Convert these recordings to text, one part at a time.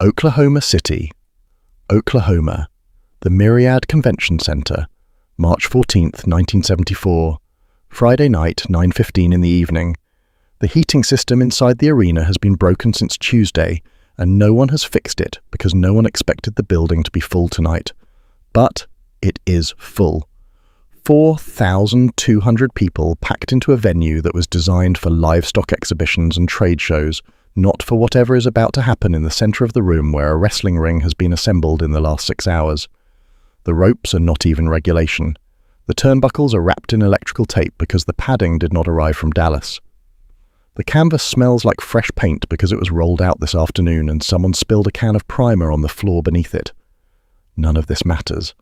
Oklahoma City, Oklahoma, the Myriad Convention Center, March 14th, 1974, Friday night, 9:15 in the evening. The heating system inside the arena has been broken since Tuesday, and no one has fixed it because no one expected the building to be full tonight. But it is full. 4,200 people packed into a venue that was designed for livestock exhibitions and trade shows, not for whatever is about to happen in the center of the room where a wrestling ring has been assembled in the last 6 hours. The ropes are not even regulation. The turnbuckles are wrapped in electrical tape because the padding did not arrive from Dallas. The canvas smells like fresh paint because it was rolled out this afternoon and someone spilled a can of primer on the floor beneath it. None of this matters.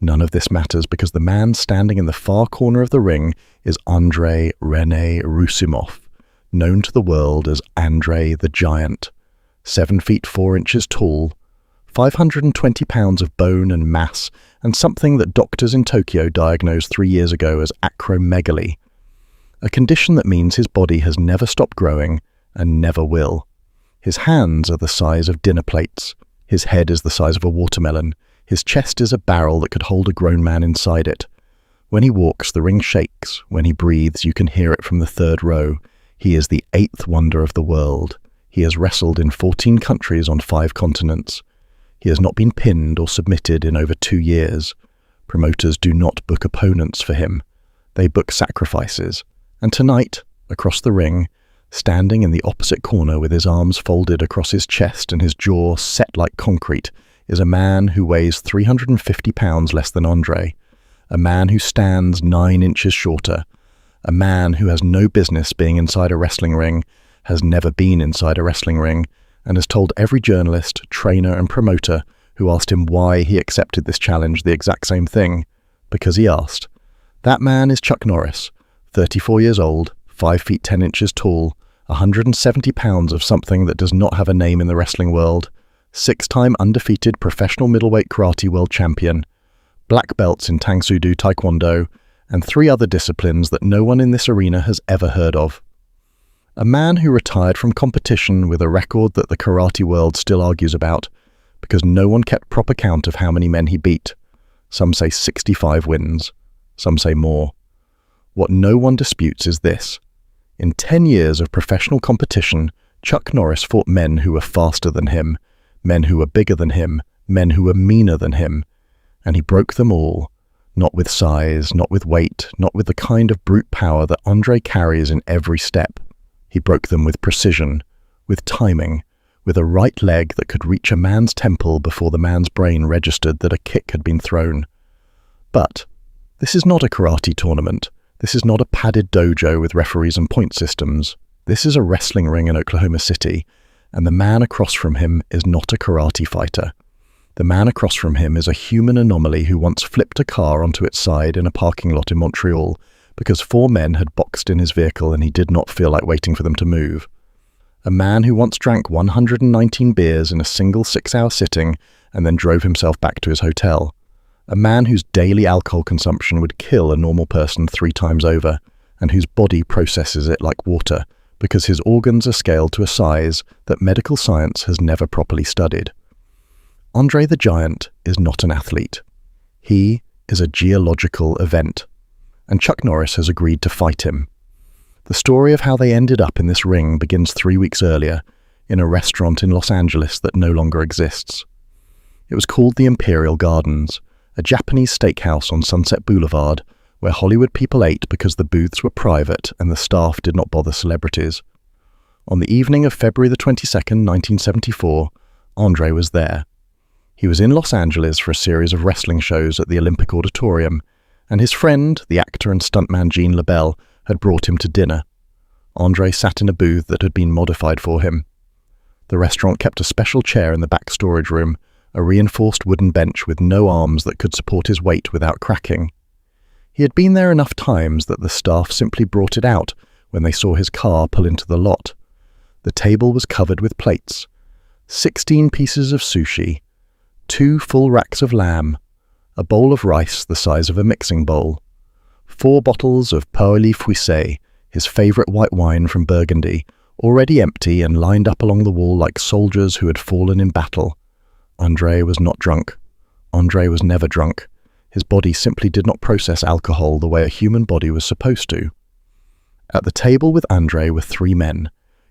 None of this matters because the man standing in the far corner of the ring is Andrei Rene Rusimov, known to the world as Andre the Giant. 7 feet 4 inches tall, 520 pounds of bone and mass, and something that doctors in Tokyo diagnosed 3 years ago as acromegaly, a condition that means his body has never stopped growing and never will. His hands are the size of dinner plates. His head is the size of a watermelon. His chest is a barrel that could hold a grown man inside it. When he walks, the ring shakes. When he breathes, you can hear it from the third row. He is the 8th wonder of the world. He has wrestled in 14 countries on 5 continents. He has not been pinned or submitted in over 2 years. Promoters do not book opponents for him. They book sacrifices. And tonight, across the ring, standing in the opposite corner with his arms folded across his chest and his jaw set like concrete, is a man who weighs 350 pounds less than Andre, a man who stands 9 inches shorter, a man who has no business being inside a wrestling ring, has never been inside a wrestling ring, and has told every journalist, trainer and promoter who asked him why he accepted this challenge the exact same thing, because he asked. That man is Chuck Norris, 34 years old, 5 feet 10 inches tall, 170 pounds of something that does not have a name in the wrestling world, 6-time undefeated professional middleweight karate world champion, black belts in Tang Soo Do Taekwondo, and 3 other disciplines that no one in this arena has ever heard of. A man who retired from competition with a record that the karate world still argues about, because no one kept proper count of how many men he beat. Some say 65 wins, some say more. What no one disputes is this. In 10 years of professional competition, Chuck Norris fought men who were faster than him, men who were bigger than him, men who were meaner than him, and he broke them all, not with size, not with weight, not with the kind of brute power that Andre carries in every step. He broke them with precision, with timing, with a right leg that could reach a man's temple before the man's brain registered that a kick had been thrown. But this is not a karate tournament. This is not a padded dojo with referees and point systems. This is a wrestling ring in Oklahoma City, and the man across from him is not a karate fighter. The man across from him is a human anomaly who once flipped a car onto its side in a parking lot in Montreal because 4 men had boxed in his vehicle and he did not feel like waiting for them to move. A man who once drank 119 beers in a single 6-hour sitting and then drove himself back to his hotel. A man whose daily alcohol consumption would kill a normal person 3 times over, and whose body processes it like water because his organs are scaled to a size that medical science has never properly studied. Andre the Giant is not an athlete. He is a geological event, and Chuck Norris has agreed to fight him. The story of how they ended up in this ring begins 3 weeks earlier in a restaurant in Los Angeles that no longer exists. It was called the Imperial Gardens, a Japanese steakhouse on Sunset Boulevard where Hollywood people ate because the booths were private and the staff did not bother celebrities. On the evening of February the 22nd, 1974, Andre was there. He was in Los Angeles for a series of wrestling shows at the Olympic Auditorium, and his friend, the actor and stuntman Gene LaBelle, had brought him to dinner. Andre sat in a booth that had been modified for him. The restaurant kept a special chair in the back storage room, a reinforced wooden bench with no arms that could support his weight without cracking. He had been there enough times that the staff simply brought it out when they saw his car pull into the lot. The table was covered with plates, 16 pieces of sushi, 2 full racks of lamb, a bowl of rice the size of a mixing bowl, 4 bottles of Paoli Fuissé, his favourite white wine from Burgundy, already empty and lined up along the wall like soldiers who had fallen in battle. Andre was not drunk. Andre was never drunk. His body simply did not process alcohol the way a human body was supposed to. At the table with Andre were three men: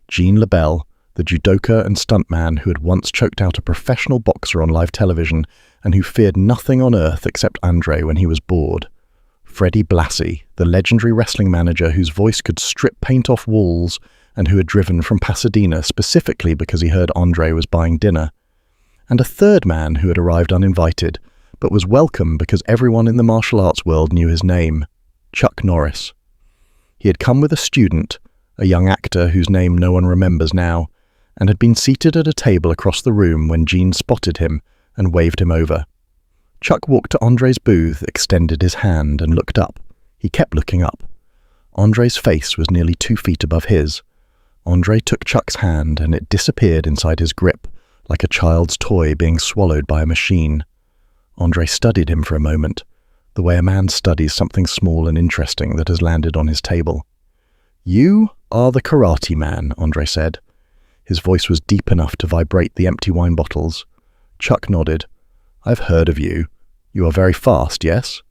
Jean Labelle, the judoka and stuntman who had once choked out a professional boxer on live television and who feared nothing on earth except Andre when he was bored; Freddie Blassie, the legendary wrestling manager whose voice could strip paint off walls and who had driven from Pasadena specifically because he heard Andre was buying dinner; and a third man who had arrived uninvited, but was welcome because everyone in the martial arts world knew his name: Chuck Norris. He had come with a student, a young actor whose name no one remembers now, and had been seated at a table across the room when Jean spotted him and waved him over. Chuck walked to Andre's booth, extended his hand, and looked up. He kept looking up. Andre's face was nearly 2 feet above his. Andre took Chuck's hand, and it disappeared inside his grip, like a child's toy being swallowed by a machine. Andre studied him for a moment, the way a man studies something small and interesting that has landed on his table. "You are the karate man," Andre said. His voice was deep enough to vibrate the empty wine bottles. Chuck nodded. "I've heard of you. You are very fast, yes?"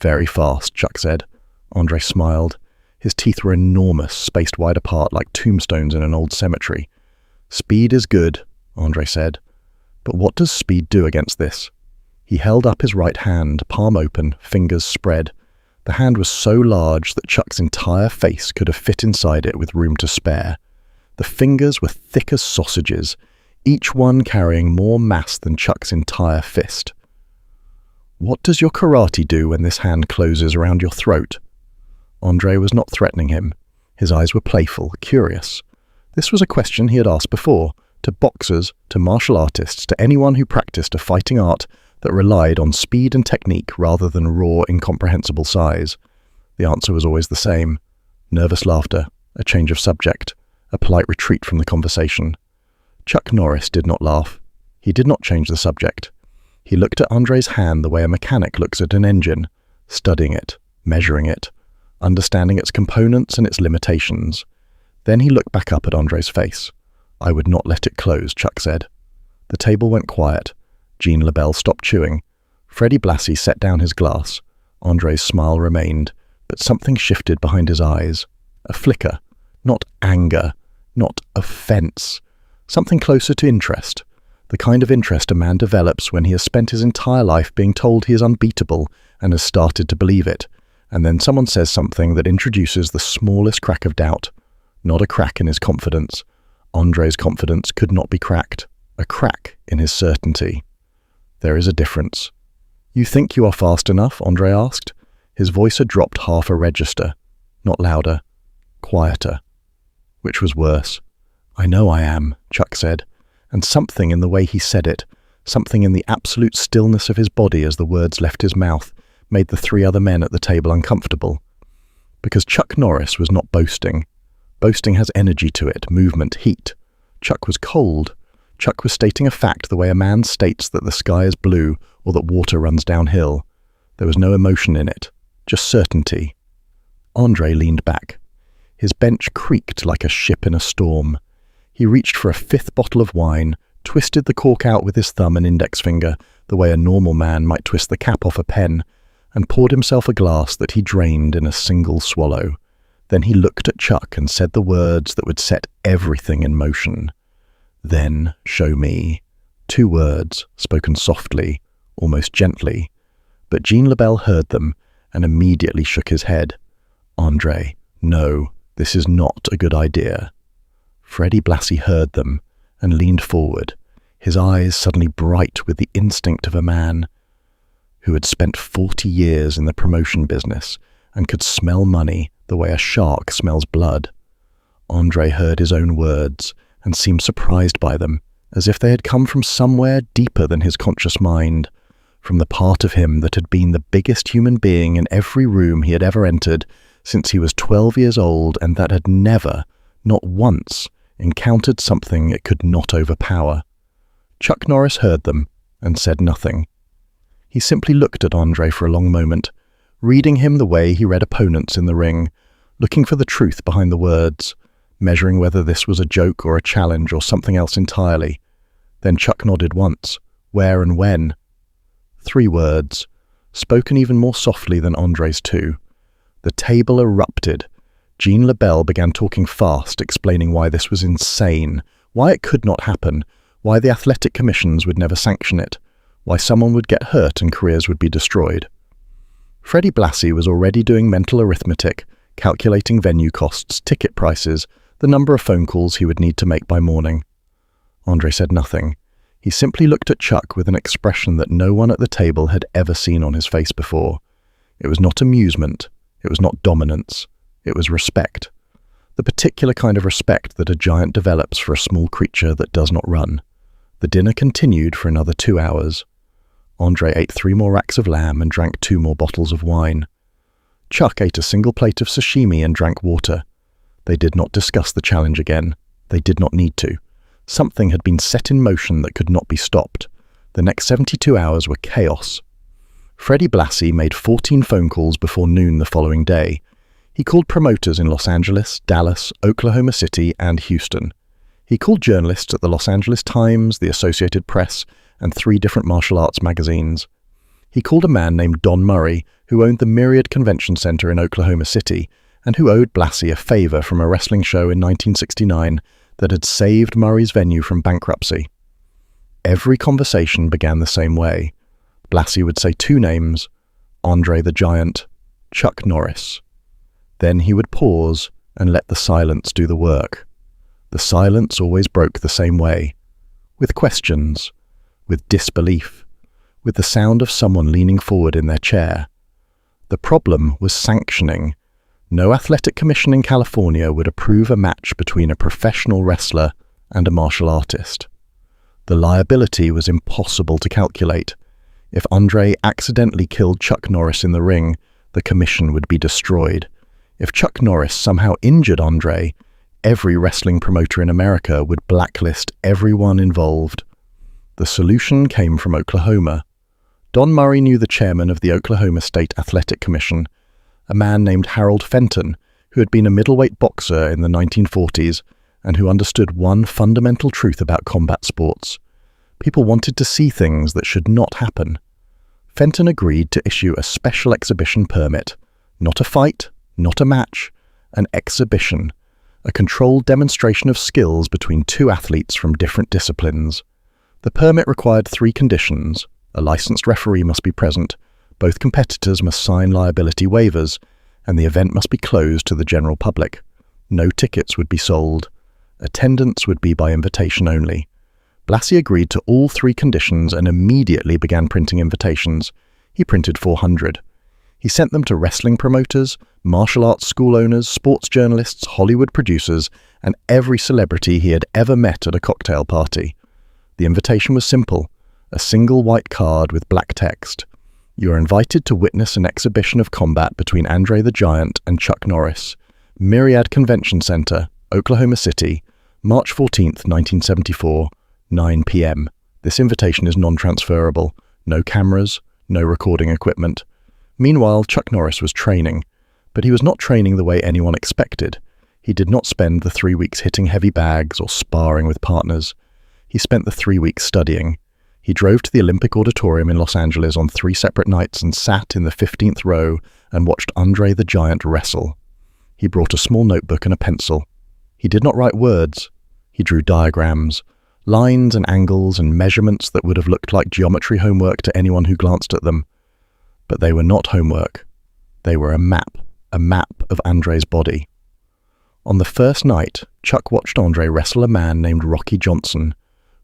"Very fast," Chuck said. Andre smiled. His teeth were enormous, spaced wide apart like tombstones in an old cemetery. "Speed is good," Andre said. "But what does speed do against this?" He held up his right hand, palm open, fingers spread. The hand was so large that Chuck's entire face could have fit inside it with room to spare. The fingers were thick as sausages, each one carrying more mass than Chuck's entire fist. "What does your karate do when this hand closes around your throat?" Andre was not threatening him. His eyes were playful, curious. This was a question he had asked before, to boxers, to martial artists, to anyone who practiced a fighting art that relied on speed and technique rather than raw, incomprehensible size. The answer was always the same: nervous laughter, a change of subject, a polite retreat from the conversation. Chuck Norris did not laugh. He did not change the subject. He looked at Andre's hand the way a mechanic looks at an engine, studying it, measuring it, understanding its components and its limitations. Then he looked back up at Andre's face. "I would not let it close," Chuck said. The table went quiet. Jean Labelle stopped chewing. Freddie Blassie set down his glass. Andre's smile remained, but something shifted behind his eyes. A flicker. Not anger. Not offense. Something closer to interest. The kind of interest a man develops when he has spent his entire life being told he is unbeatable and has started to believe it, and then someone says something that introduces the smallest crack of doubt. Not a crack in his confidence. Andre's confidence could not be cracked. A crack in his certainty. There is a difference. "You think you are fast enough?" Andre asked. His voice had dropped half a register. Not louder. Quieter. Which was worse. "I know I am," Chuck said, and something in the way he said it, something in the absolute stillness of his body as the words left his mouth, made the three other men at the table uncomfortable. Because Chuck Norris was not boasting. Boasting has energy to it, movement, heat. Chuck was cold. Chuck was stating a fact the way a man states that the sky is blue or that water runs downhill. There was no emotion in it, just certainty. Andre leaned back. His bench creaked like a ship in a storm. He reached for a fifth bottle of wine, twisted the cork out with his thumb and index finger, the way a normal man might twist the cap off a pen, and poured himself a glass that he drained in a single swallow. Then he looked at Chuck and said the words that would set everything in motion. "Then show me." 2 words, spoken softly, almost gently. But Jean Labelle heard them and immediately shook his head. "Andre, no, this is not a good idea." Freddie Blassie heard them and leaned forward, his eyes suddenly bright with the instinct of a man who had spent 40 years in the promotion business and could smell money the way a shark smells blood. Andre heard his own words and seemed surprised by them, as if they had come from somewhere deeper than his conscious mind, from the part of him that had been the biggest human being in every room he had ever entered since he was 12 years old, and that had never, not once, encountered something it could not overpower. Chuck Norris heard them and said nothing. He simply looked at Andre for a long moment, reading him the way he read opponents in the ring, looking for the truth behind the words, measuring whether this was a joke or a challenge or something else entirely. Then Chuck nodded once. Where and when? 3 words, spoken even more softly than Andre's too. The table erupted. Jean LaBelle began talking fast, explaining why this was insane, why it could not happen, why the athletic commissions would never sanction it, why someone would get hurt and careers would be destroyed. Freddie Blassie was already doing mental arithmetic, calculating venue costs, ticket prices, the number of phone calls he would need to make by morning. Andre said nothing. He simply looked at Chuck with an expression that no one at the table had ever seen on his face before. It was not amusement. It was not dominance. It was respect. The particular kind of respect that a giant develops for a small creature that does not run. The dinner continued for another 2 hours. Andre ate 3 more racks of lamb and drank 2 more bottles of wine. Chuck ate a single plate of sashimi and drank water. They did not discuss the challenge again. They did not need to. Something had been set in motion that could not be stopped. The next 72 hours were chaos. Freddie Blassie made 14 phone calls before noon the following day. He called promoters in Los Angeles, Dallas, Oklahoma City, and Houston. He called journalists at the Los Angeles Times, the Associated Press, and 3 different martial arts magazines. He called a man named Don Murray, who owned the Myriad Convention Center in Oklahoma City, and who owed Blassie a favor from a wrestling show in 1969 that had saved Murray's venue from bankruptcy. Every conversation began the same way. Blassie would say 2 names, Andre the Giant, Chuck Norris. Then he would pause and let the silence do the work. The silence always broke the same way, with questions, with disbelief, with the sound of someone leaning forward in their chair. The problem was sanctioning. No athletic commission in California would approve a match between a professional wrestler and a martial artist. The liability was impossible to calculate. If Andre accidentally killed Chuck Norris in the ring, the commission would be destroyed. If Chuck Norris somehow injured Andre, every wrestling promoter in America would blacklist everyone involved. The solution came from Oklahoma. Don Murray knew the chairman of the Oklahoma State Athletic Commission, a man named Harold Fenton, who had been a middleweight boxer in the 1940s and who understood one fundamental truth about combat sports. People wanted to see things that should not happen. Fenton agreed to issue a special exhibition permit, not a fight, not a match, an exhibition, a controlled demonstration of skills between 2 athletes from different disciplines. The permit required 3 conditions. A licensed referee must be present, both competitors must sign liability waivers, and the event must be closed to the general public. No tickets would be sold. Attendance would be by invitation only. Blassie agreed to all 3 conditions and immediately began printing invitations. He printed 400. He sent them to wrestling promoters, martial arts school owners, sports journalists, Hollywood producers, and every celebrity he had ever met at a cocktail party. The invitation was simple, a single white card with black text. You are invited to witness an exhibition of combat between Andre the Giant and Chuck Norris. Myriad Convention Center, Oklahoma City, March 14th, 1974, 9 p.m. This invitation is non-transferable. No cameras, no recording equipment. Meanwhile, Chuck Norris was training, but he was not training the way anyone expected. He did not spend the 3 weeks hitting heavy bags or sparring with partners. He spent the 3 weeks studying. He drove to the Olympic Auditorium in Los Angeles on 3 separate nights and sat in the 15th row and watched Andre the Giant wrestle. He brought a small notebook and a pencil. He did not write words. He drew diagrams, lines and angles and measurements that would have looked like geometry homework to anyone who glanced at them. But they were not homework. They were a map of Andre's body. On the first night, Chuck watched Andre wrestle a man named Rocky Johnson.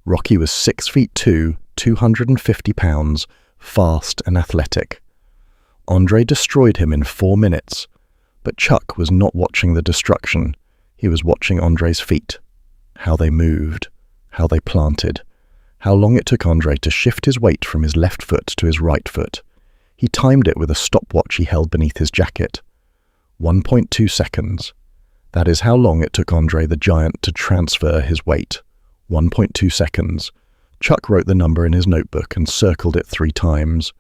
Rocky was 6'2", 250 pounds, fast and athletic. Andre destroyed him in 4 minutes, but Chuck was not watching the destruction. He was watching Andre's feet, how they moved, how they planted, how long it took Andre to shift his weight from his left foot to his right foot. He timed it with a stopwatch he held beneath his jacket. 1.2 seconds. That is how long it took Andre the Giant to transfer his weight. 1.2 seconds. Chuck wrote the number in his notebook and circled it 3 times.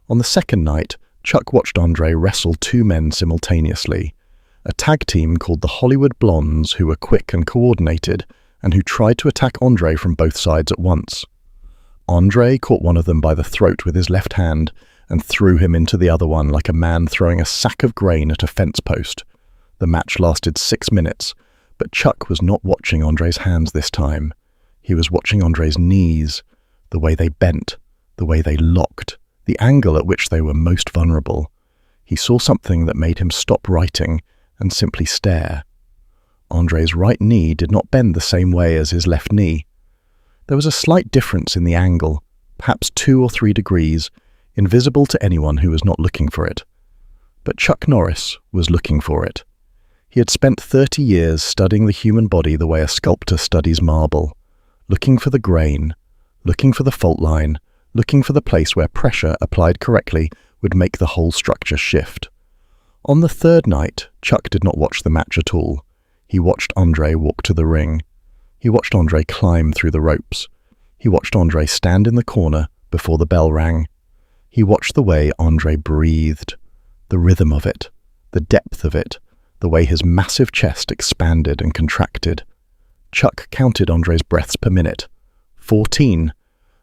On the second night, Chuck watched Andre wrestle 2 men simultaneously. a tag team called the Hollywood Blondes who were quick and coordinated and who tried to attack Andre from both sides at once. Andre caught one of them by the throat with his left hand and threw him into the other one like a man throwing a sack of grain at a fence post. The match lasted 6 minutes, but Chuck was not watching Andre's hands this time. He was watching Andre's knees, the way they bent, the way they locked, the angle at which they were most vulnerable. He saw something that made him stop writing and simply stare. Andre's right knee did not bend the same way as his left knee. There was a slight difference in the angle, perhaps 2 or 3 degrees, invisible to anyone who was not looking for it. But Chuck Norris was looking for it. He had spent 30 years studying the human body the way a sculptor studies marble, looking for the grain, looking for the fault line, looking for the place where pressure applied correctly would make the whole structure shift. On the third night, Chuck did not watch the match at all. He watched Andre walk to the ring. He watched Andre climb through the ropes. He watched Andre stand in the corner before the bell rang. He watched the way Andre breathed, the rhythm of it, the depth of it, the way his massive chest expanded and contracted. Chuck counted Andre's breaths per minute. 14.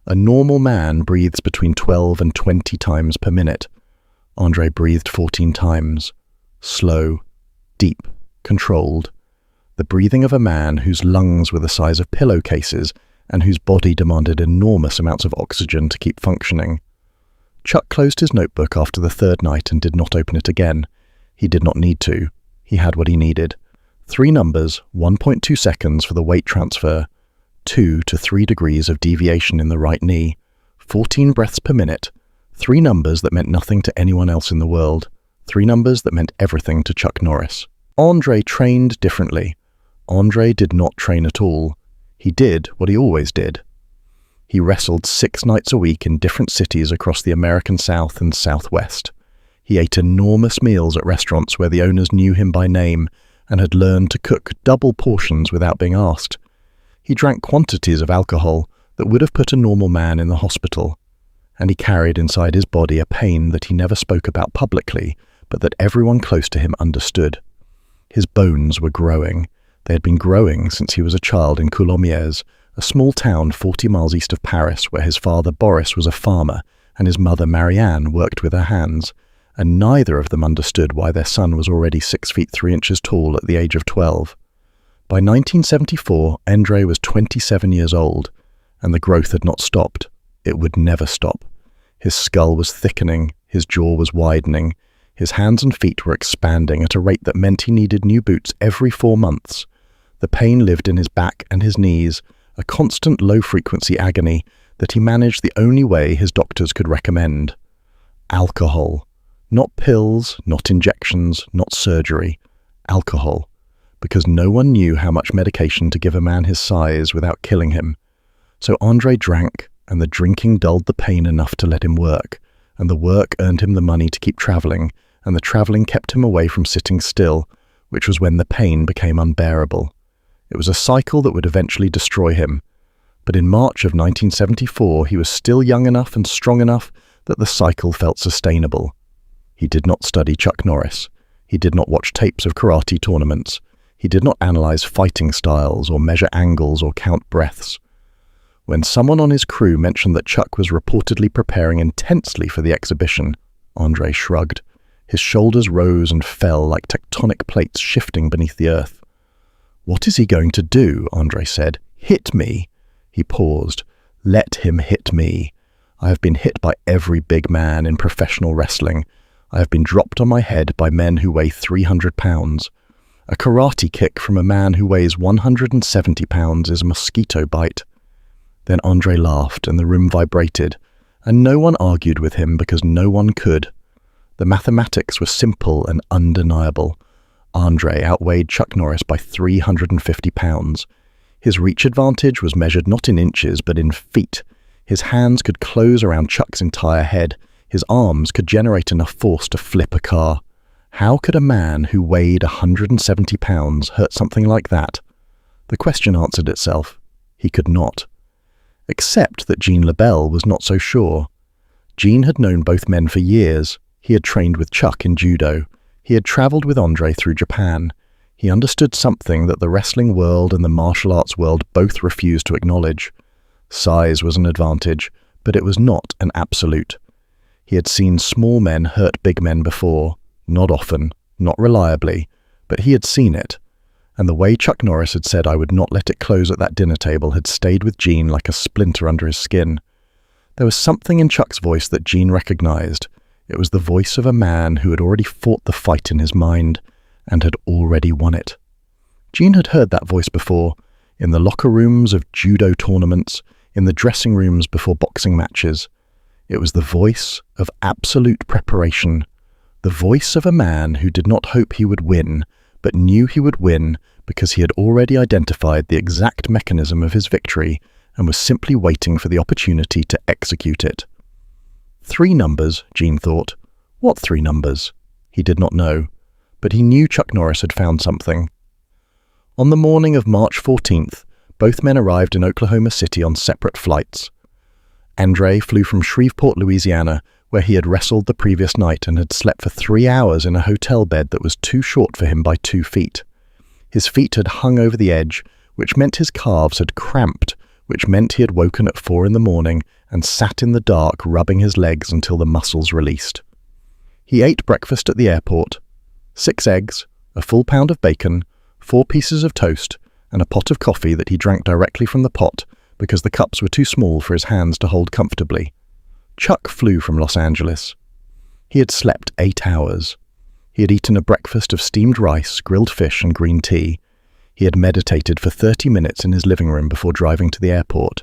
A normal man breathes between 12 and 20 times per minute. Andre breathed 14 times. Slow, deep, controlled. The breathing of a man whose lungs were the size of pillowcases and whose body demanded enormous amounts of oxygen to keep functioning. Chuck closed his notebook after the third night and did not open it again. He did not need to. He had what he needed. 3 numbers, 1.2 seconds for the weight transfer, 2 to 3 degrees of deviation in the right knee, 14 breaths per minute, 3 numbers that meant nothing to anyone else in the world, 3 numbers that meant everything to Chuck Norris. Andre trained differently. Andre did not train at all. He did what he always did. He wrestled 6 nights a week in different cities across the American South and Southwest. He ate enormous meals at restaurants where the owners knew him by name and had learned to cook double portions without being asked. He drank quantities of alcohol that would have put a normal man in the hospital, and he carried inside his body a pain that he never spoke about publicly, but that everyone close to him understood. His bones were growing. They had been growing since he was a child in Coulommiers, a small town 40 miles east of Paris where his father Boris was a farmer and his mother Marianne worked with her hands, and neither of them understood why their son was already 6 feet 3 inches tall at the age of 12. By 1974, Andre was 27 years old, and the growth had not stopped. It would never stop. His skull was thickening, his jaw was widening, his hands and feet were expanding at a rate that meant he needed new boots every 4 months. The pain lived in his back and his knees, a constant low-frequency agony that he managed the only way his doctors could recommend. Alcohol. Not pills, not injections, not surgery. Alcohol. Because no one knew how much medication to give a man his size without killing him. So Andre drank, and the drinking dulled the pain enough to let him work, and the work earned him the money to keep traveling, and the traveling kept him away from sitting still, which was when the pain became unbearable. It was a cycle that would eventually destroy him. But in March of 1974, he was still young enough and strong enough that the cycle felt sustainable. He did not study Chuck Norris. He did not watch tapes of karate tournaments. He did not analyze fighting styles or measure angles or count breaths. When someone on his crew mentioned that Chuck was reportedly preparing intensely for the exhibition, Andre shrugged. His shoulders rose and fell like tectonic plates shifting beneath the earth. "What is he going to do?" Andre said. "Hit me." He paused. "Let him hit me. I have been hit by every big man in professional wrestling. I have been dropped on my head by men who weigh 300 pounds. A karate kick from a man who weighs 170 pounds is a mosquito bite." Then Andre laughed and the room vibrated, and no one argued with him because no one could. The mathematics were simple and undeniable. Andre outweighed Chuck Norris by 350 pounds. His reach advantage was measured not in inches but in feet. His hands could close around Chuck's entire head. His arms could generate enough force to flip a car. How could a man who weighed 170 pounds hurt something like that? The question answered itself. He could not. Except that Jean LaBelle was not so sure. Jean had known both men for years. He had trained with Chuck in judo. He had travelled with Andre through Japan. He understood something that the wrestling world and the martial arts world both refused to acknowledge. Size was an advantage, but it was not an absolute. He had seen small men hurt big men before, not often, not reliably, but he had seen it. And the way Chuck Norris had said I would not let it close at that dinner table had stayed with Gene like a splinter under his skin. There was something in Chuck's voice that Gene recognized. It was the voice of a man who had already fought the fight in his mind and had already won it. Gene had heard that voice before, in the locker rooms of judo tournaments, in the dressing rooms before boxing matches. It was the voice of absolute preparation, the voice of a man who did not hope he would win, but knew he would win because he had already identified the exact mechanism of his victory and was simply waiting for the opportunity to execute it. 3 numbers, Gene thought. What 3 numbers? He did not know, but he knew Chuck Norris had found something. On the morning of March 14th, both men arrived in Oklahoma City on separate flights. Andre flew from Shreveport, Louisiana, where he had wrestled the previous night and had slept for 3 hours in a hotel bed that was too short for him by 2 feet. His feet had hung over the edge, which meant his calves had cramped, which meant he had woken at 4 in the morning and sat in the dark rubbing his legs until the muscles released. He ate breakfast at the airport: 6 eggs, a full pound of bacon, 4 pieces of toast, and a pot of coffee that he drank directly from the pot because the cups were too small for his hands to hold comfortably. Chuck flew from Los Angeles. He had slept 8 hours. He had eaten a breakfast of steamed rice, grilled fish, and green tea. He had meditated for 30 minutes in his living room before driving to the airport.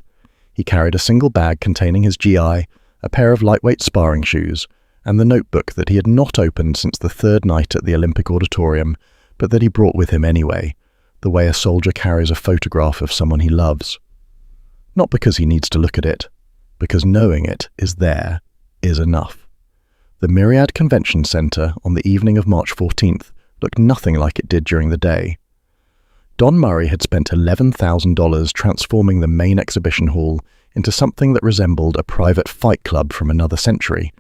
He carried a single bag containing his GI, a pair of lightweight sparring shoes, and the notebook that he had not opened since the 3rd night at the Olympic Auditorium, but that he brought with him anyway, the way a soldier carries a photograph of someone he loves. Not because he needs to look at it, because knowing it is there is enough. The Myriad Convention Center on the evening of March 14th looked nothing like it did during the day. Don Murray had spent $11,000 transforming the main exhibition hall into something that resembled a private fight club from another century.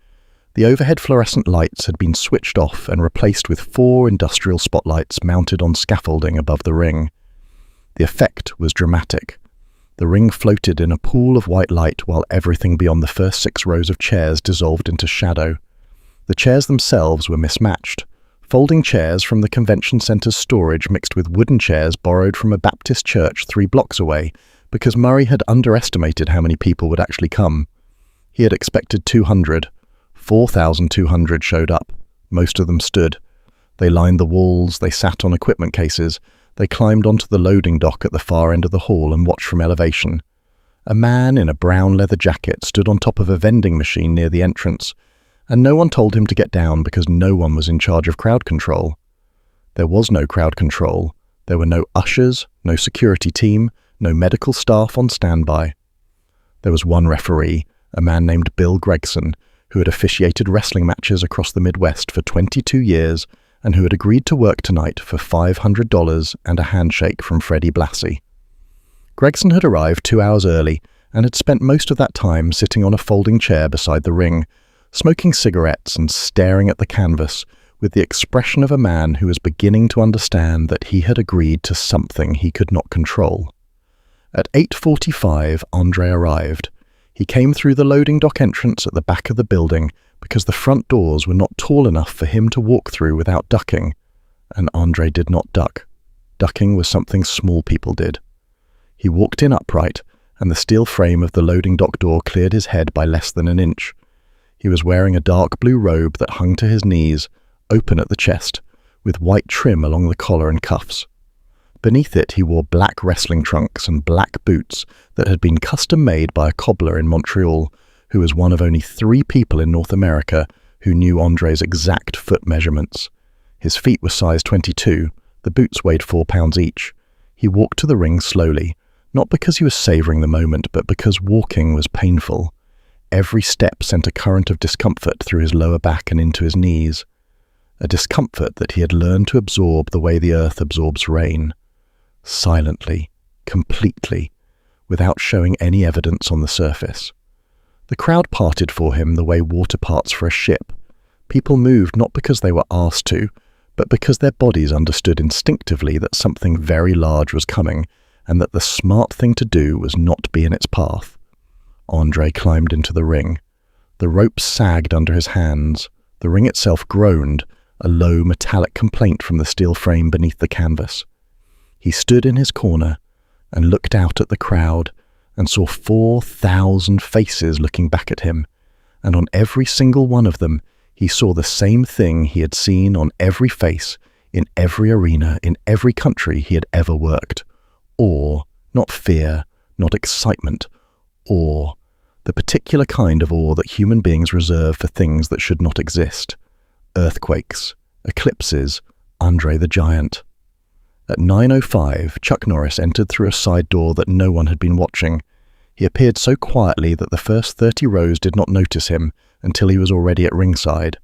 The overhead fluorescent lights had been switched off and replaced with 4 industrial spotlights mounted on scaffolding above the ring. The effect was dramatic. The ring floated in a pool of white light while everything beyond the first 6 rows of chairs dissolved into shadow. The chairs themselves were mismatched. Folding chairs from the convention center's storage mixed with wooden chairs borrowed from a Baptist church 3 blocks away because Murray had underestimated how many people would actually come. He had expected 200. 4,200 showed up. Most of them stood. They lined the walls, they sat on equipment cases, they climbed onto the loading dock at the far end of the hall and watched from elevation. A man in a brown leather jacket stood on top of a vending machine near the entrance, and no one told him to get down because no one was in charge of crowd control. There was no crowd control. There were no ushers, no security team, no medical staff on standby. There was one referee, a man named Bill Gregson, who had officiated wrestling matches across the Midwest for 22 years and who had agreed to work tonight for $500 and a handshake from Freddie Blassie. Gregson had arrived 2 hours early and had spent most of that time sitting on a folding chair beside the ring, smoking cigarettes and staring at the canvas with the expression of a man who was beginning to understand that he had agreed to something he could not control. At 8:45, Andre arrived. He came through the loading dock entrance at the back of the building because the front doors were not tall enough for him to walk through without ducking, and Andre did not duck. Ducking was something small people did. He walked in upright, and the steel frame of the loading dock door cleared his head by less than an inch. He was wearing a dark blue robe that hung to his knees, open at the chest, with white trim along the collar and cuffs. Beneath it he wore black wrestling trunks and black boots that had been custom-made by a cobbler in Montreal, who was one of only 3 people in North America who knew Andre's exact foot measurements. His feet were size 22, the boots weighed 4 pounds each. He walked to the ring slowly, not because he was savouring the moment, but because walking was painful. Every step sent a current of discomfort through his lower back and into his knees. A discomfort that he had learned to absorb the way the earth absorbs rain. Silently, completely, without showing any evidence on the surface. The crowd parted for him the way water parts for a ship. People moved not because they were asked to, but because their bodies understood instinctively that something very large was coming and that the smart thing to do was not be in its path. André climbed into the ring. The rope sagged under his hands. The ring itself groaned, a low metallic complaint from the steel frame beneath the canvas. He stood in his corner and looked out at the crowd and saw 4,000 faces looking back at him, and on every single one of them he saw the same thing he had seen on every face, in every arena, in every country he had ever worked. Awe, not fear, not excitement, awe, the particular kind of awe that human beings reserve for things that should not exist. Earthquakes, eclipses, André the Giant. At 9:05, Chuck Norris entered through a side door that no one had been watching. He appeared so quietly that the first 30 rows did not notice him until he was already at ringside.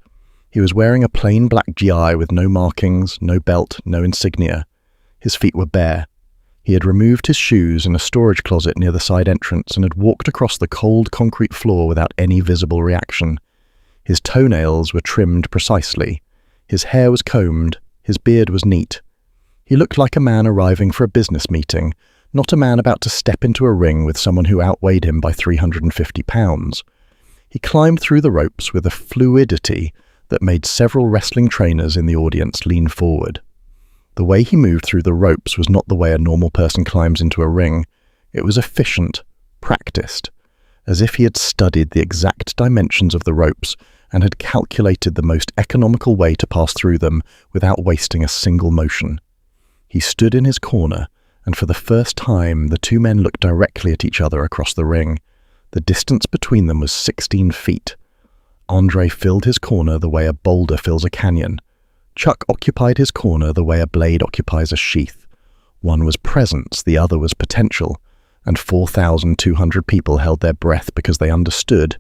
He was wearing a plain black GI with no markings, no belt, no insignia. His feet were bare. He had removed his shoes in a storage closet near the side entrance and had walked across the cold concrete floor without any visible reaction. His toenails were trimmed precisely. His hair was combed. His beard was neat. He looked like a man arriving for a business meeting, not a man about to step into a ring with someone who outweighed him by 350 pounds. He climbed through the ropes with a fluidity that made several wrestling trainers in the audience lean forward. The way he moved through the ropes was not the way a normal person climbs into a ring. It was efficient, practiced, as if he had studied the exact dimensions of the ropes and had calculated the most economical way to pass through them without wasting a single motion. He stood in his corner, and for the first time the two men looked directly at each other across the ring. The distance between them was 16 feet. André filled his corner the way a boulder fills a canyon. Chuck occupied his corner the way a blade occupies a sheath. One was presence, the other was potential, and 4,200 people held their breath because they understood,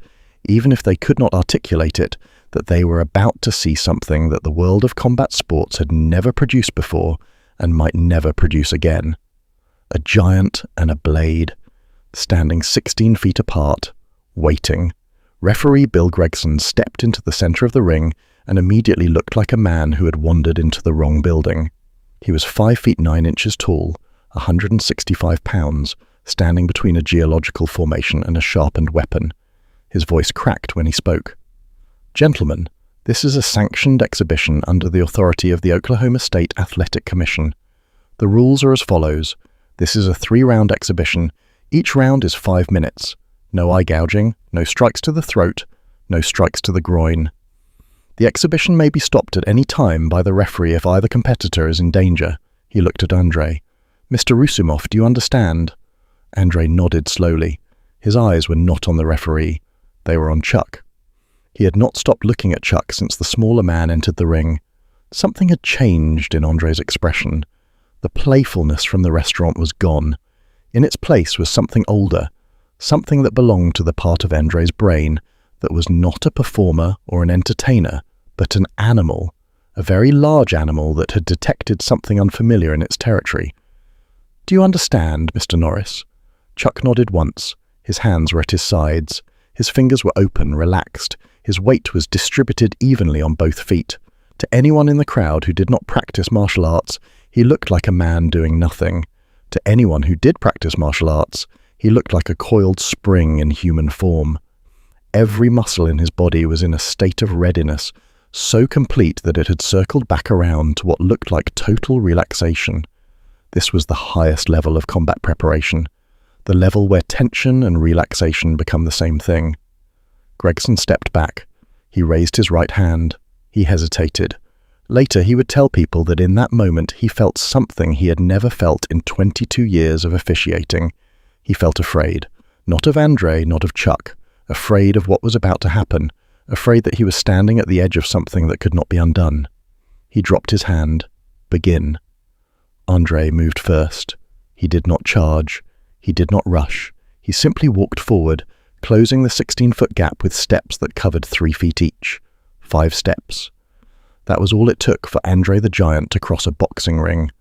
even if they could not articulate it, that they were about to see something that the world of combat sports had never produced before and might never produce again. A giant and a blade, standing 16 feet apart, waiting. Referee Bill Gregson stepped into the center of the ring and immediately looked like a man who had wandered into the wrong building. He was 5 feet 9 inches tall, 165 pounds, standing between a geological formation and a sharpened weapon. His voice cracked when he spoke. "Gentlemen, this is a sanctioned exhibition under the authority of the Oklahoma State Athletic Commission. The rules are as follows. This is a 3-round exhibition. Each round is 5 minutes. No eye gouging, no strikes to the throat, no strikes to the groin. The exhibition may be stopped at any time by the referee if either competitor is in danger." He looked at André. "Mr. Rusumov, do you understand?" André nodded slowly. His eyes were not on the referee. They were on Chuck. He had not stopped looking at Chuck since the smaller man entered the ring. Something had changed in André's expression. The playfulness from the restaurant was gone. In its place was something older, something that belonged to the part of André's brain that was not a performer or an entertainer, but an animal, a very large animal that had detected something unfamiliar in its territory. "Do you understand, Mr. Norris?" Chuck nodded once. His hands were at his sides. His fingers were open, relaxed. His weight was distributed evenly on both feet. To anyone in the crowd who did not practice martial arts, he looked like a man doing nothing. To anyone who did practice martial arts, he looked like a coiled spring in human form. Every muscle in his body was in a state of readiness, so complete that it had circled back around to what looked like total relaxation. This was the highest level of combat preparation, the level where tension and relaxation become the same thing. Gregson stepped back. He raised his right hand. He hesitated. Later, he would tell people that in that moment he felt something he had never felt in 22 years of officiating. He felt afraid, not of André, not of Chuck, afraid of what was about to happen, afraid that he was standing at the edge of something that could not be undone. He dropped his hand. "Begin." André moved first. He did not charge. He did not rush. He simply walked forward, closing the 16-foot gap with steps that covered 3 feet each. 5 steps. That was all it took for André the Giant to cross a boxing ring.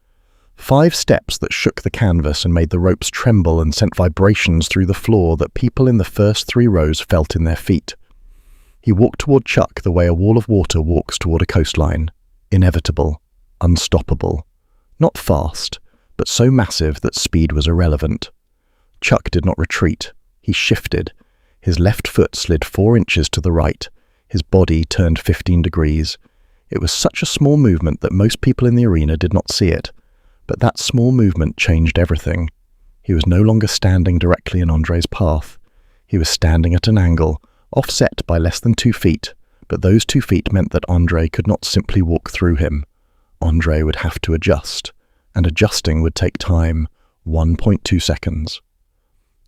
5 steps that shook the canvas and made the ropes tremble and sent vibrations through the floor that people in the first 3 rows felt in their feet. He walked toward Chuck the way a wall of water walks toward a coastline. Inevitable, unstoppable. Not fast, but so massive that speed was irrelevant. Chuck did not retreat. He shifted. His left foot slid 4 inches to the right. His body turned 15 degrees. It was such a small movement that most people in the arena did not see it. But that small movement changed everything. He was no longer standing directly in Andre's path. He was standing at an angle, offset by less than 2 feet, but those 2 feet meant that Andre could not simply walk through him. Andre would have to adjust, and adjusting would take time, 1.2 seconds.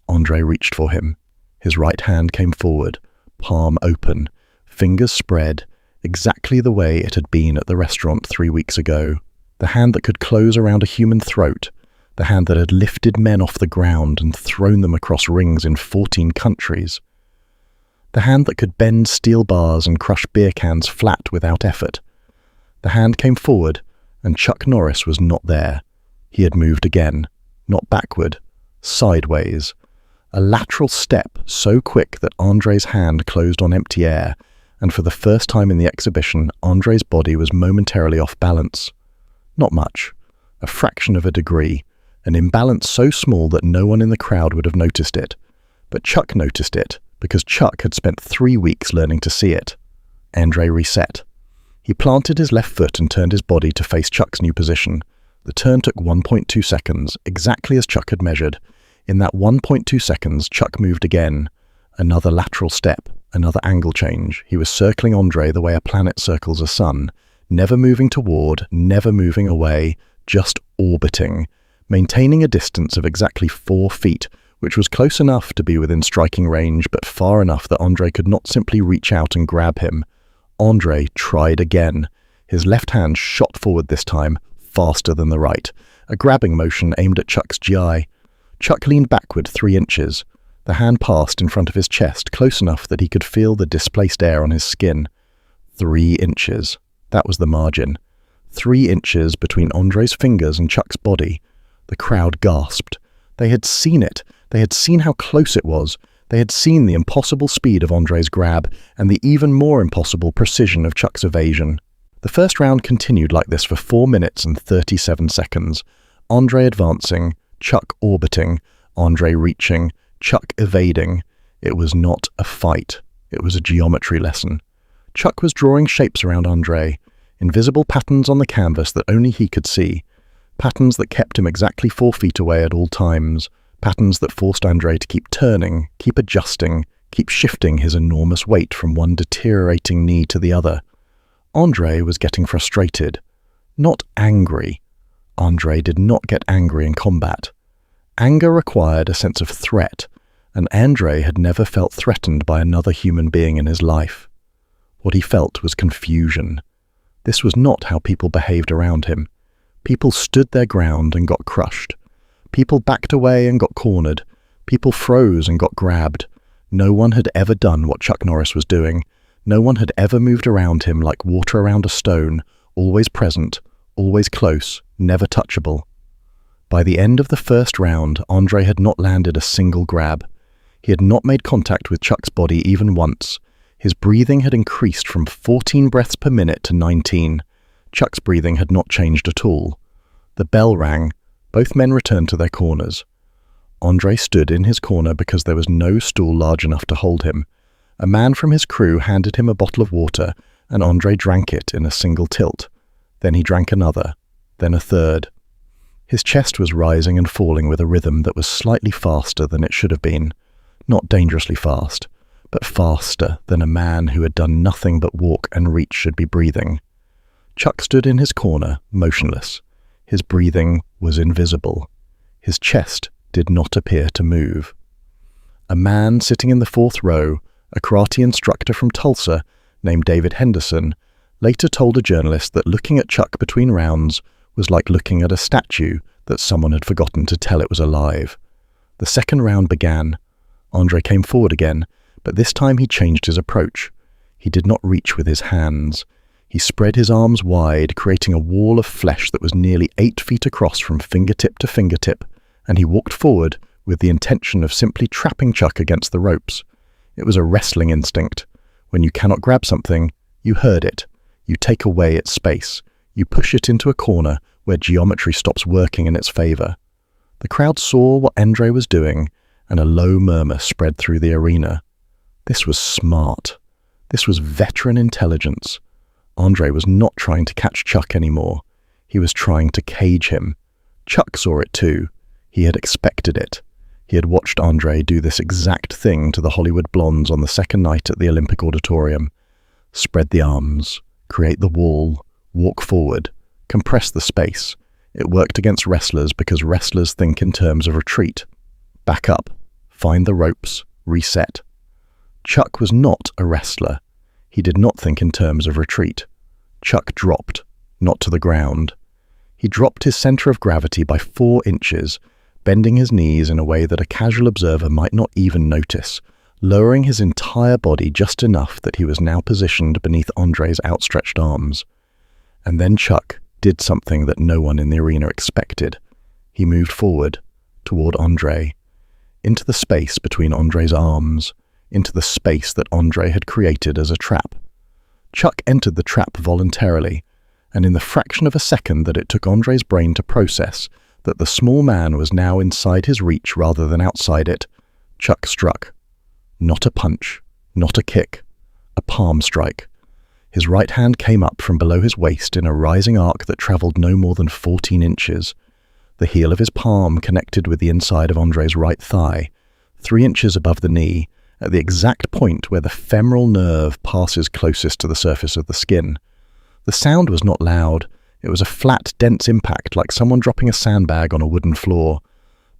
Andre reached for him. His right hand came forward, palm open, fingers spread, exactly the way it had been at the restaurant 3 weeks ago. The hand that could close around a human throat, the hand that had lifted men off the ground and thrown them across rings in 14 countries. The hand that could bend steel bars and crush beer cans flat without effort. The hand came forward, and Chuck Norris was not there. He had moved again, not backward, sideways. A lateral step so quick that Andre's hand closed on empty air, and for the first time in the exhibition, Andre's body was momentarily off balance. Not much, a fraction of a degree, an imbalance so small that no one in the crowd would have noticed it. But Chuck noticed it, because Chuck had spent 3 weeks learning to see it. Andre reset. He planted his left foot and turned his body to face Chuck's new position. The turn took 1.2 seconds, exactly as Chuck had measured. In that 1.2 seconds, Chuck moved again. Another lateral step, another angle change. He was circling Andre the way a planet circles a sun, never moving toward, never moving away, just orbiting, maintaining a distance of exactly 4 feet, which was close enough to be within striking range, but far enough that Andre could not simply reach out and grab him. Andre tried again. His left hand shot forward this time, faster than the right, a grabbing motion aimed at Chuck's GI. Chuck leaned backward 3 inches. The hand passed in front of his chest, close enough that he could feel the displaced air on his skin. 3 inches. That was the margin. 3 inches between Andre's fingers and Chuck's body. The crowd gasped. They had seen it. They had seen how close it was. They had seen the impossible speed of Andre's grab and the even more impossible precision of Chuck's evasion. The first round continued like this for 4 minutes and 37 seconds. Andre advancing, Chuck orbiting, Andre reaching, Chuck evading. It was not a fight. It was a geometry lesson. Chuck was drawing shapes around Andre, invisible patterns on the canvas that only he could see, patterns that kept him exactly 4 feet away at all times, patterns that forced Andre to keep turning, keep adjusting, keep shifting his enormous weight from one deteriorating knee to the other. Andre was getting frustrated, not angry. Andre did not get angry in combat. Anger required a sense of threat, and Andre had never felt threatened by another human being in his life. What he felt was confusion. This was not how people behaved around him. People stood their ground and got crushed. People backed away and got cornered. People froze and got grabbed. No one had ever done what Chuck Norris was doing. No one had ever moved around him like water around a stone, always present, always close, never touchable. By the end of the first round, Andre had not landed a single grab. He had not made contact with Chuck's body even once. His breathing had increased from 14 breaths per minute to 19. Chuck's breathing had not changed at all. The bell rang. Both men returned to their corners. Andre stood in his corner because there was no stool large enough to hold him. A man from his crew handed him a bottle of water, and Andre drank it in a single tilt. Then he drank another, then a third. His chest was rising and falling with a rhythm that was slightly faster than it should have been. Not dangerously fast, but faster than a man who had done nothing but walk and reach should be breathing. Chuck stood in his corner, motionless. His breathing was invisible. His chest did not appear to move. A man sitting in the 4th row, a karate instructor from Tulsa named David Henderson, later told a journalist that looking at Chuck between rounds was like looking at a statue that someone had forgotten to tell it was alive. The second round began. Andre came forward again, but this time he changed his approach. He did not reach with his hands. He spread his arms wide, creating a wall of flesh that was nearly 8 feet across from fingertip to fingertip, and he walked forward with the intention of simply trapping Chuck against the ropes. It was a wrestling instinct. When you cannot grab something, you herd it. You take away its space. You push it into a corner where geometry stops working in its favor. The crowd saw what Andre was doing, and a low murmur spread through the arena. This was smart. This was veteran intelligence. Andre was not trying to catch Chuck anymore. He was trying to cage him. Chuck saw it too. He had expected it. He had watched Andre do this exact thing to the Hollywood blondes on the second night at the Olympic Auditorium. Spread the arms, create the wall, walk forward, compress the space. It worked against wrestlers because wrestlers think in terms of retreat. Back up, find the ropes, reset. Chuck was not a wrestler. He did not think in terms of retreat. Chuck dropped, not to the ground. He dropped his center of gravity by 4 inches, bending his knees in a way that a casual observer might not even notice, lowering his entire body just enough that he was now positioned beneath Andre's outstretched arms. And then Chuck did something that no one in the arena expected. He moved forward, toward Andre, into the space between Andre's arms, into the space that Andre had created as a trap. Chuck entered the trap voluntarily, and in the fraction of a second that it took Andre's brain to process that the small man was now inside his reach rather than outside it, Chuck struck. Not a punch, not a kick, a palm strike. His right hand came up from below his waist in a rising arc that traveled no more than 14 inches. The heel of his palm connected with the inside of Andre's right thigh, 3 inches above the knee, at the exact point where the femoral nerve passes closest to the surface of the skin. The sound was not loud. It was a flat, dense impact like someone dropping a sandbag on a wooden floor.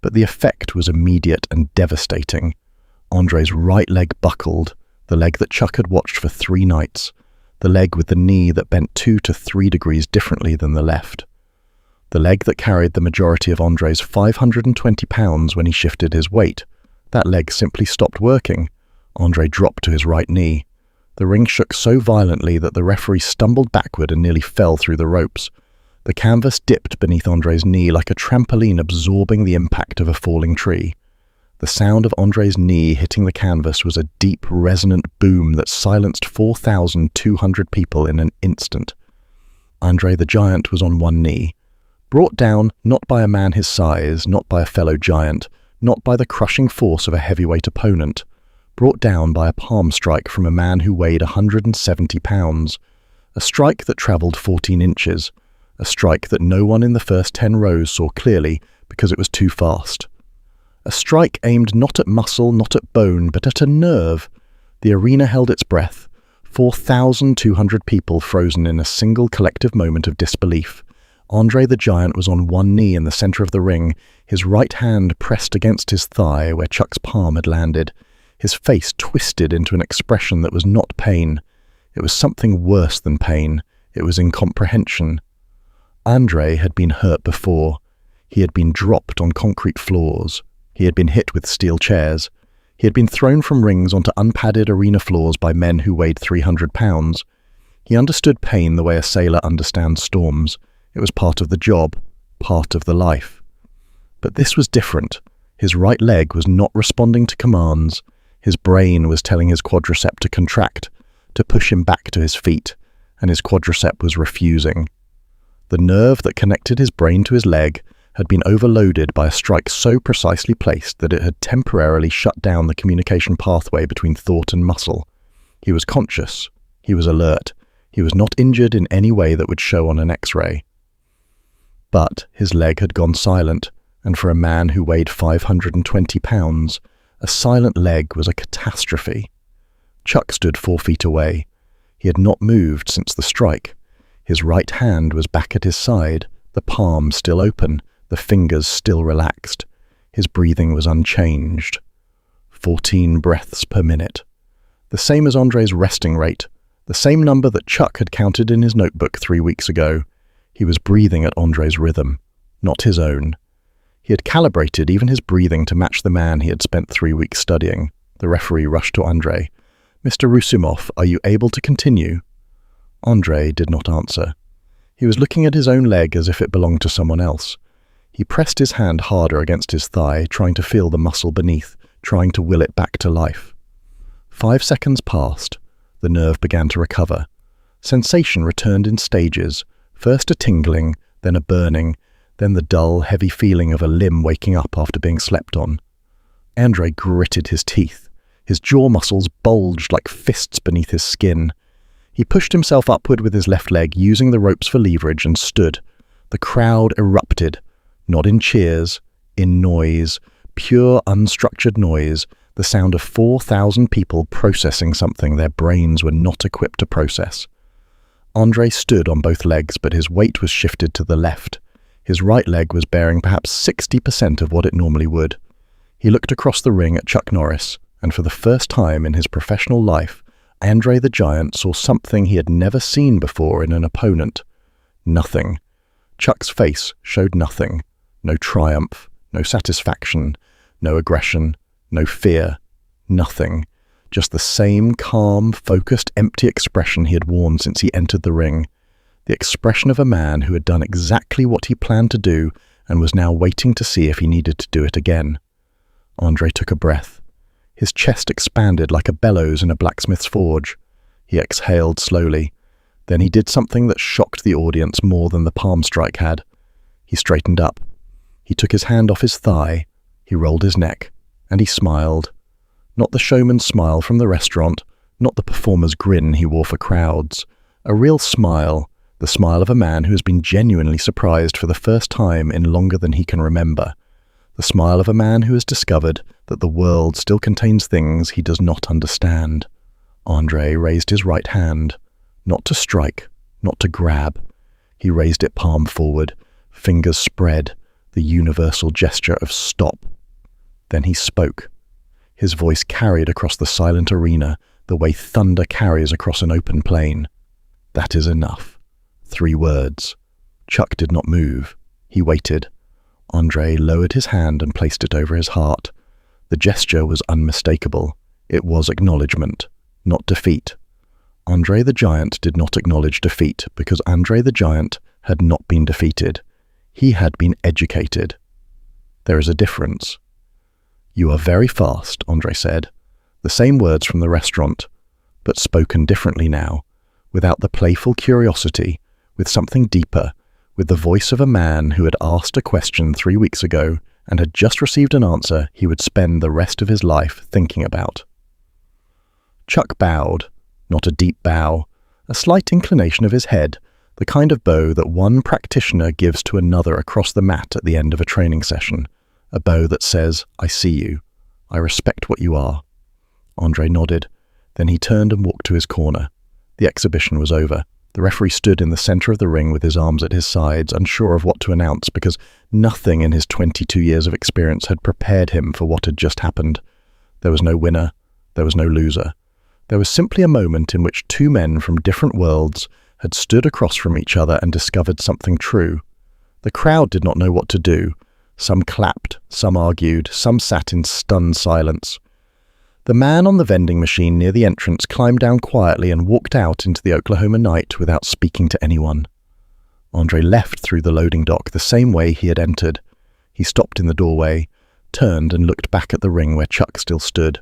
But the effect was immediate and devastating. Andre's right leg buckled, the leg that Chuck had watched for 3 nights, the leg with the knee that bent 2 to 3 degrees differently than the left. The leg that carried the majority of Andre's 520 pounds when he shifted his weight. That leg simply stopped working. Andre dropped to his right knee. The ring shook so violently that the referee stumbled backward and nearly fell through the ropes. The canvas dipped beneath Andre's knee like a trampoline absorbing the impact of a falling tree. The sound of Andre's knee hitting the canvas was a deep, resonant boom that silenced 4,200 people in an instant. Andre the Giant was on one knee, brought down not by a man his size, not by a fellow giant, not by the crushing force of a heavyweight opponent, brought down by a palm strike from a man who weighed 170 pounds, a strike that travelled 14 inches, a strike that no one in the first 10 rows saw clearly because it was too fast. A strike aimed not at muscle, not at bone, but at a nerve. The arena held its breath, 4,200 people frozen in a single collective moment of disbelief. Andre the Giant was on one knee in the center of the ring, his right hand pressed against his thigh where Chuck's palm had landed. His face twisted into an expression that was not pain. It was something worse than pain. It was incomprehension. Andre had been hurt before. He had been dropped on concrete floors. He had been hit with steel chairs. He had been thrown from rings onto unpadded arena floors by men who weighed 300 pounds. He understood pain the way a sailor understands storms. It was part of the job, part of the life. But this was different. His right leg was not responding to commands. His brain was telling his quadricep to contract, to push him back to his feet, and his quadricep was refusing. The nerve that connected his brain to his leg had been overloaded by a strike so precisely placed that it had temporarily shut down the communication pathway between thought and muscle. He was conscious. He was alert. He was not injured in any way that would show on an X-ray. But his leg had gone silent, and for a man who weighed 520 pounds, a silent leg was a catastrophe. Chuck stood 4 feet away. He had not moved since the strike. His right hand was back at his side, the palm still open, the fingers still relaxed. His breathing was unchanged. 14 breaths per minute. The same as Andre's resting rate, the same number that Chuck had counted in his notebook 3 weeks ago. He was breathing at Andre's rhythm, not his own. He had calibrated even his breathing to match the man he had spent 3 weeks studying. The referee rushed to Andre. "Mr. Rusumov, are you able to continue?" Andre did not answer. He was looking at his own leg as if it belonged to someone else. He pressed his hand harder against his thigh, trying to feel the muscle beneath, trying to will it back to life. 5 seconds passed. The nerve began to recover. Sensation returned in stages. First a tingling, then a burning, then the dull, heavy feeling of a limb waking up after being slept on. Andre gritted his teeth. His jaw muscles bulged like fists beneath his skin. He pushed himself upward with his left leg, using the ropes for leverage, and stood. The crowd erupted, not in cheers, in noise, pure unstructured noise, the sound of 4,000 people processing something their brains were not equipped to process. Andre stood on both legs, but his weight was shifted to the left. His right leg was bearing perhaps 60% of what it normally would. He looked across the ring at Chuck Norris, and for the first time in his professional life, Andre the Giant saw something he had never seen before in an opponent. Nothing. Chuck's face showed nothing. No triumph, no satisfaction, no aggression, no fear. Nothing. Just the same calm, focused, empty expression he had worn since he entered the ring. The expression of a man who had done exactly what he planned to do and was now waiting to see if he needed to do it again. Andre took a breath. His chest expanded like a bellows in a blacksmith's forge. He exhaled slowly. Then he did something that shocked the audience more than the palm strike had. He straightened up. He took his hand off his thigh. He rolled his neck. And he smiled. Not the showman's smile from the restaurant, not the performer's grin he wore for crowds. A real smile, the smile of a man who has been genuinely surprised for the first time in longer than he can remember. The smile of a man who has discovered that the world still contains things he does not understand. Andre raised his right hand, not to strike, not to grab. He raised it palm forward, fingers spread, the universal gesture of stop. Then he spoke. His voice carried across the silent arena the way thunder carries across an open plain. That is enough. 3 words. Chuck did not move. He waited. Andre lowered his hand and placed it over his heart. The gesture was unmistakable. It was acknowledgement, not defeat. Andre the Giant did not acknowledge defeat because Andre the Giant had not been defeated. He had been educated. There is a difference. "You are very fast," Andre said. The same words from the restaurant, but spoken differently now, without the playful curiosity, with something deeper, with the voice of a man who had asked a question 3 weeks ago and had just received an answer he would spend the rest of his life thinking about. Chuck bowed, not a deep bow, a slight inclination of his head, the kind of bow that one practitioner gives to another across the mat at the end of a training session, a bow that says, "I see you. I respect what you are." Andre nodded. Then he turned and walked to his corner. The exhibition was over. The referee stood in the center of the ring with his arms at his sides, unsure of what to announce because nothing in his 22 years of experience had prepared him for what had just happened. There was no winner. There was no loser. There was simply a moment in which 2 men from different worlds had stood across from each other and discovered something true. The crowd did not know what to do. Some clapped, some argued, some sat in stunned silence. The man on the vending machine near the entrance climbed down quietly and walked out into the Oklahoma night without speaking to anyone. Andre left through the loading dock the same way he had entered. He stopped in the doorway, turned and looked back at the ring where Chuck still stood.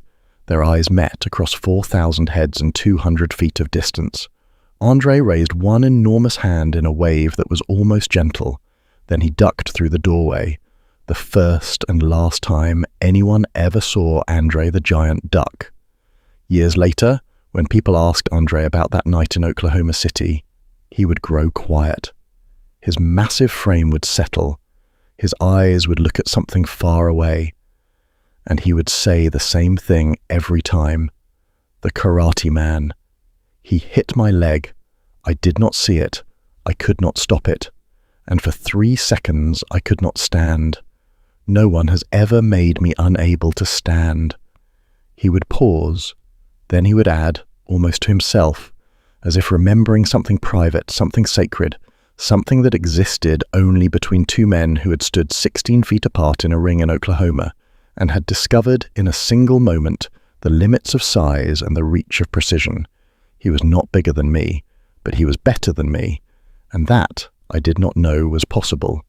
Their eyes met across 4,000 heads and 200 feet of distance. Andre raised one enormous hand in a wave that was almost gentle. Then he ducked through the doorway. The first and last time anyone ever saw Andre the Giant duck. Years later, when people asked Andre about that night in Oklahoma City, he would grow quiet. His massive frame would settle. His eyes would look at something far away. And he would say the same thing every time. "The Karate Man. He hit my leg. I did not see it. I could not stop it. And for 3 seconds I could not stand. No one has ever made me unable to stand." He would pause. Then he would add, almost to himself, as if remembering something private, something sacred, something that existed only between 2 men who had stood 16 feet apart in a ring in Oklahoma and had discovered in a single moment the limits of size and the reach of precision. He was not bigger than me, but he was better than me, and that I did not know was possible.